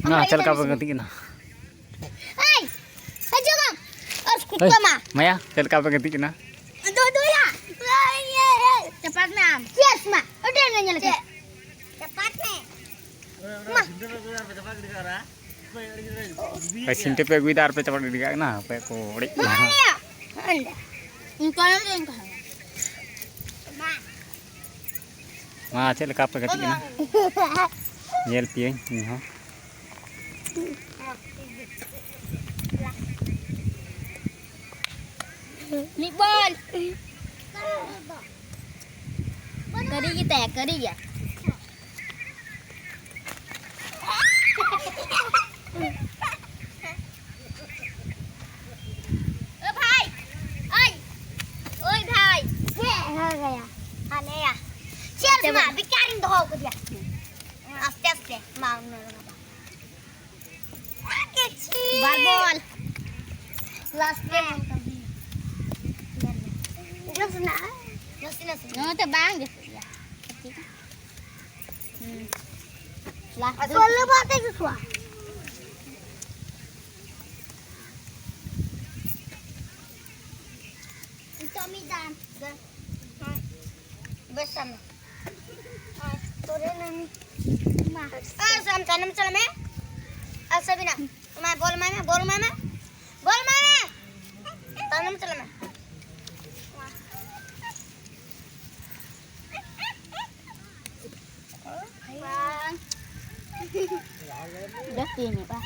Nah, cel ka ganti na. Hai. Aja bang. Kutka mah. Maya, cel ka ganti na. Aduh ya. Cepat nam. Yes mah. Udah nanya lagi. Cepat nih. Mah. Kai sinte pe guidar pe cepat diga na, pe ko dik. Mana ya? Anda. Engkau yang kau. Ma cel ka pe ganti na. Nyel pieng ni ha. Ni bol. Kari kita ya, kari ya. Bhai. Ơi. Ơi thầy. Ya. Aneh ya. Cheers mah, bikarin doh ko dia. Aste mau. Kecil. Bal. Last game. Nó thì bán được. Lah, soalnya mati sesuatu. Tommy dan. Besar. Turun ni. Sam tanam salam है. Sabina. मैं बोल मैं tanam salam है. Bang. Udah sini, Pak.